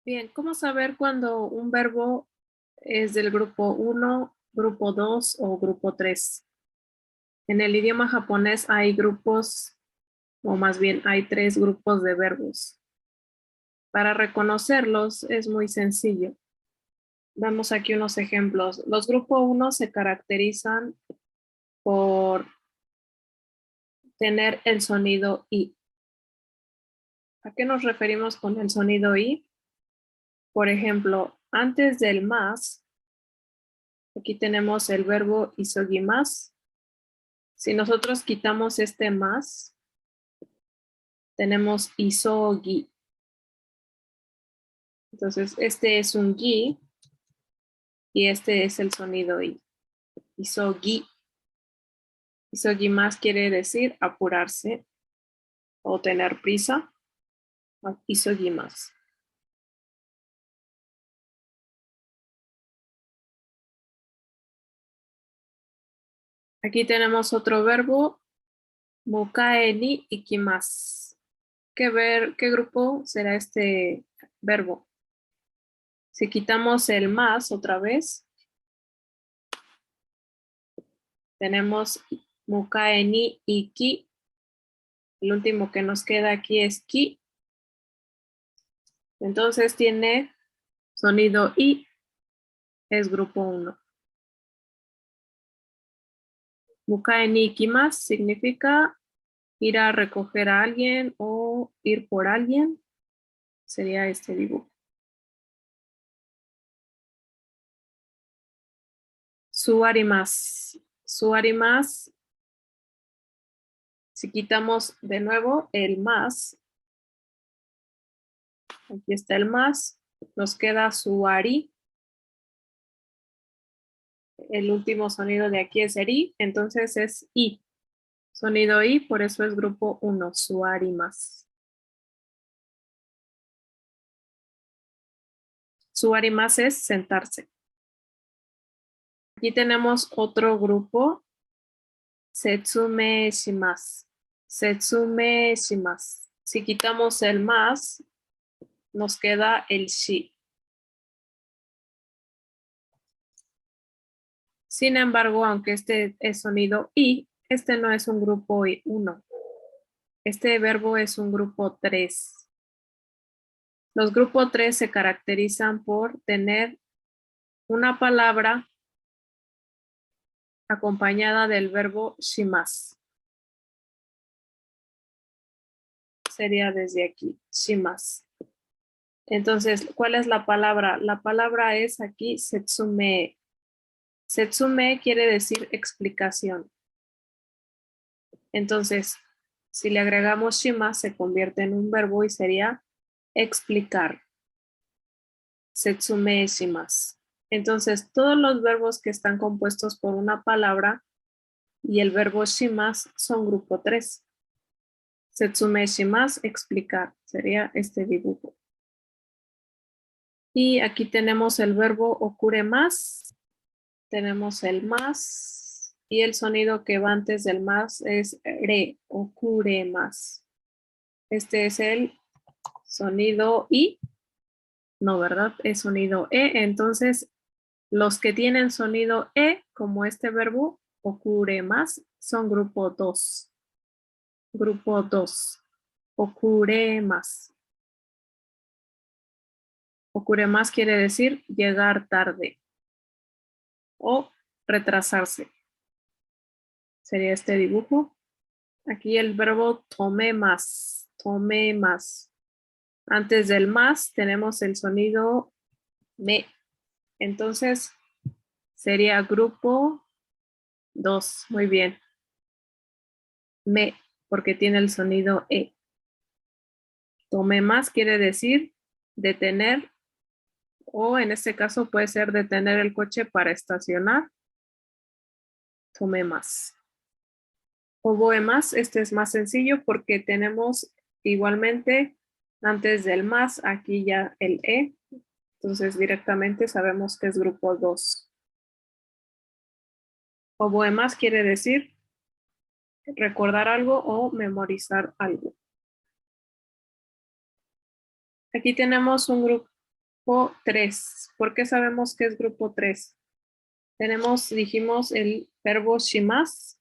Bien, ¿cómo saber cuando un verbo es del grupo 1, grupo 2 o grupo 3? En el idioma japonés hay grupos, o más bien hay 3 grupos de verbos. Para reconocerlos es muy sencillo. Vemos aquí unos ejemplos. Los grupos 1 se caracterizan por tener el sonido I. ¿A qué nos referimos con el sonido I? Por ejemplo, antes del más, aquí tenemos el verbo isogimasu. Si nosotros quitamos este más, tenemos isogi. Entonces, este es un gi y este es el sonido i. Isogi. Isogimasu quiere decir apurarse o tener prisa. Isogimasu. Aquí tenemos otro verbo, mukae ni ikimasu. ¿Qué grupo será este verbo? Si quitamos el más otra vez, tenemos mukae ni iki. El último que nos queda aquí es ki. Entonces tiene sonido i, es grupo 1. Mukae ni ikimasu significa ir a recoger a alguien o ir por alguien. Sería este dibujo. Suarimasu. Suarimasu. Si quitamos de nuevo el más, aquí está el más, nos queda suari. El último sonido de aquí es eri, entonces es i. Sonido i, por eso es grupo 1, suarimasu. Suarimasu es sentarse. Aquí tenemos otro grupo, setsume shimasu. Setsume shimasu. Si quitamos el más, nos queda el shi. Sin embargo, aunque este es sonido i, este no es un grupo 1. Este verbo es un grupo 3. Los grupos 3 se caracterizan por tener una palabra acompañada del verbo shimasu. Sería desde aquí, shimasu. Entonces, ¿cuál es la palabra? La palabra es aquí setsume. Setsume quiere decir explicación. Entonces, si le agregamos shimasu, se convierte en un verbo y sería explicar. Setsume shimasu. Entonces, todos los verbos que están compuestos por una palabra y el verbo shimasu son grupo 3. Setsume shimasu, explicar. Sería este dibujo. Y aquí tenemos el verbo okuremasu. Tenemos el más y el sonido que va antes del más es re, okuremasu. Este es el sonido i, no, ¿verdad? Es sonido e, entonces los que tienen sonido e, como este verbo, okuremasu, son grupo 2. Grupo 2, okuremasu. Okuremasu quiere decir llegar tarde o retrasarse. Sería este dibujo. Aquí el verbo tomemasu. Tomemasu. Antes del más tenemos el sonido me. Entonces sería grupo 2. Muy bien. Me, porque tiene el sonido e. Tomemasu quiere decir detener, o en este caso puede ser detener el coche para estacionar. Tomemasu. Oboemasu, este es más sencillo porque tenemos igualmente antes del más aquí ya el e. Entonces directamente sabemos que es grupo 2. Oboemasu quiere decir recordar algo o memorizar algo. Aquí tenemos un grupo, grupo 3. ¿Por qué sabemos que es grupo 3? Tenemos, dijimos, el verbo shimasu.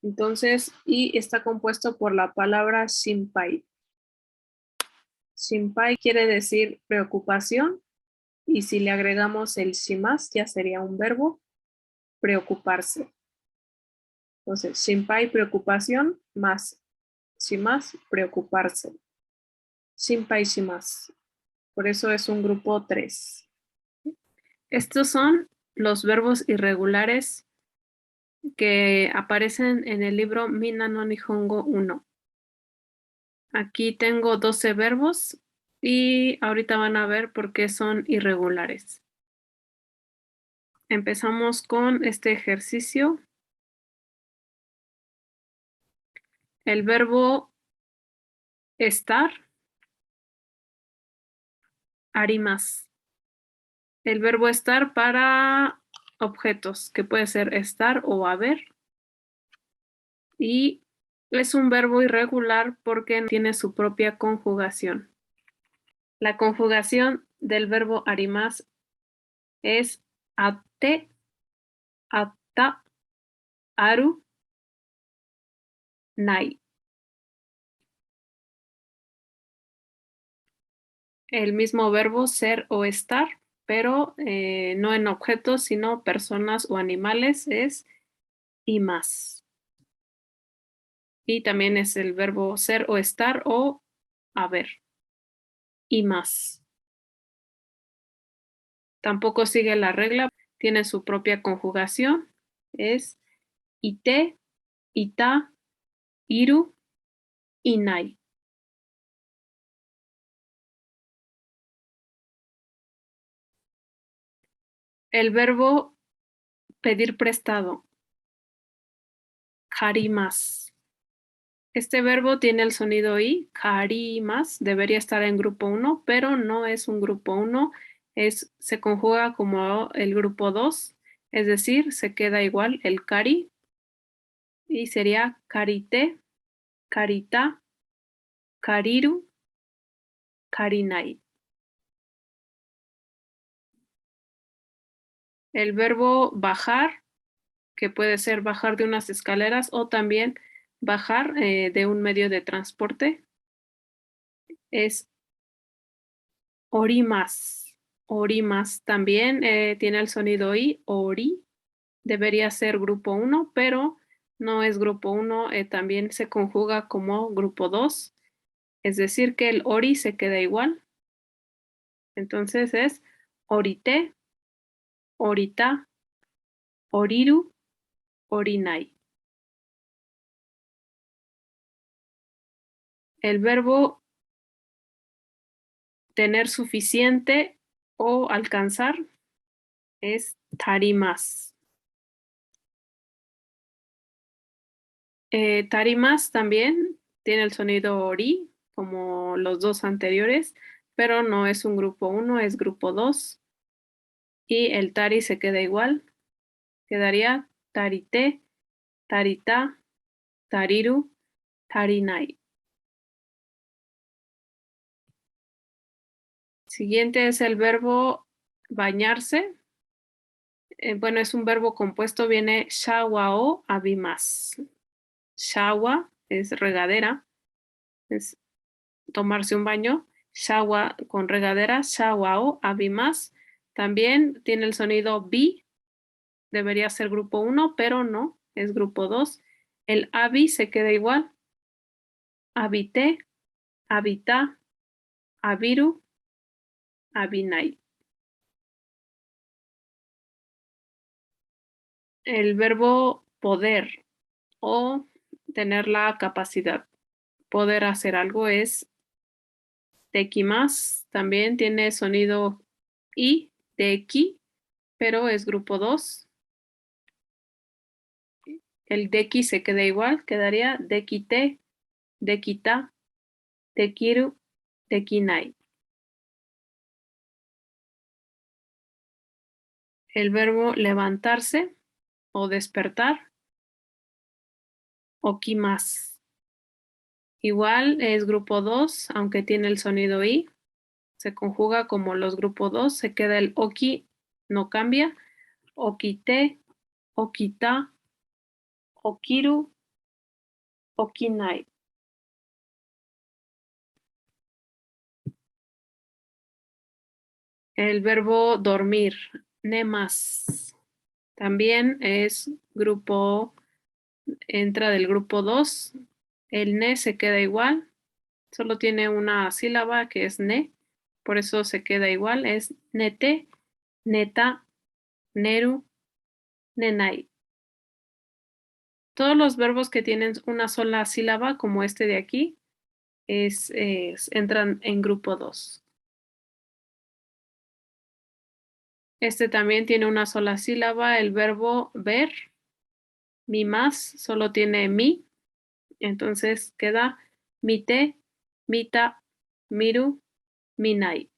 Entonces, y está compuesto por la palabra shinpai. Shinpai quiere decir preocupación y si le agregamos el shimasu ya sería un verbo preocuparse. Entonces, shinpai preocupación más shimasu preocuparse. Shinpai shimasu. Por eso es un grupo 3. Estos son los verbos irregulares que aparecen en el libro Minna no Nihongo 1. Aquí tengo 12 verbos y ahorita van a ver por qué son irregulares. Empezamos con este ejercicio. El verbo estar, arimas. El verbo estar para objetos, que puede ser estar o haber. Y es un verbo irregular porque tiene su propia conjugación. La conjugación del verbo arimas es ate, atta, aru, nai. El mismo verbo ser o estar, pero no en objetos, sino personas o animales, es y más. Y también es el verbo ser o estar o haber. Y más. Tampoco sigue la regla, tiene su propia conjugación. Es ite, ita, iru, inai. El verbo pedir prestado, karimas. Este verbo tiene el sonido i, karimas, debería estar en grupo 1, pero no es un grupo 1, se conjuga como el grupo 2, es decir, se queda igual el kari y sería karite, karita, kariru, karinai. El verbo bajar, que puede ser bajar de unas escaleras o también bajar de un medio de transporte, es orimas. Orimas también tiene el sonido i, ori. Debería ser grupo 1, pero no es grupo 1, también se conjuga como grupo 2, es decir, que el ori se queda igual. Entonces es orite, orita, oriru, orinai. El verbo tener suficiente o alcanzar es tarimas. Tarimas también tiene el sonido ori, como los dos anteriores, pero no es un grupo 1, es grupo 2. Y el tari se queda igual. Quedaría tarite, tarita, tariru, tarinai. Siguiente es el verbo bañarse. Bueno, es un verbo compuesto, viene shawa o abimas. Shawa es regadera, es tomarse un baño. Shawa con regadera, shawa o abimas. También tiene el sonido bi, debería ser grupo 1, pero no, es grupo 2. El abi se queda igual. Habité, habita, abiru, abinai. El verbo poder o tener la capacidad. Poder hacer algo es tekimas. También tiene sonido i, deki, pero es grupo 2. El deki se queda igual, quedaría dekite, dekita, tekiru, tekinai. El verbo levantarse o despertar, okimas. Igual es grupo 2, aunque tiene el sonido I. Se conjuga como los grupos 2. Se queda el oki, no cambia. Okite, okita, okiru, okinai. El verbo dormir, nemas. También es grupo, entra del grupo 2. El ne se queda igual. Solo tiene una sílaba que es ne. Por eso se queda igual. Es nete, neta, neru, nenai. Todos los verbos que tienen una sola sílaba, como este de aquí, entran en grupo 2. Este también tiene una sola sílaba, el verbo ver. Mi más solo tiene mi, entonces queda mite, mita, miru, minai.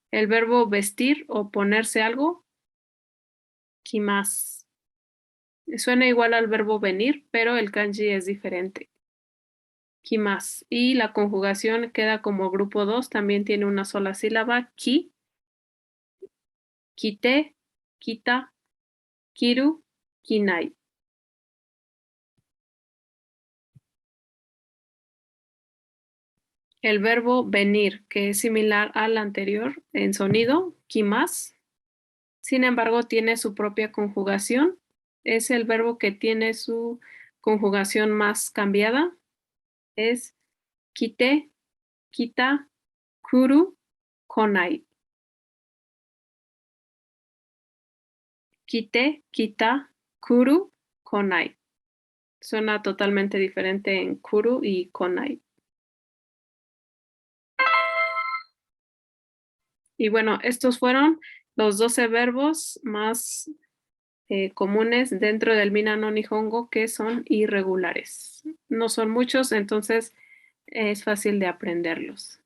El verbo vestir o ponerse algo, kimas. Suena igual al verbo venir, pero el kanji es diferente. Kimas. Y la conjugación queda como grupo 2, también tiene una sola sílaba, ki, kite, kita, kiru, kinai. El verbo venir, que es similar al anterior en sonido, kimas, sin embargo, tiene su propia conjugación. Es el verbo que tiene su conjugación más cambiada. Es kite, kita, kuru, konai. Kite, kita, kuru, konai. Suena totalmente diferente en kuru y konai. Y bueno, estos fueron los 12 verbos más comunes dentro del Mina no Nihongo que son irregulares. No son muchos, entonces es fácil de aprenderlos.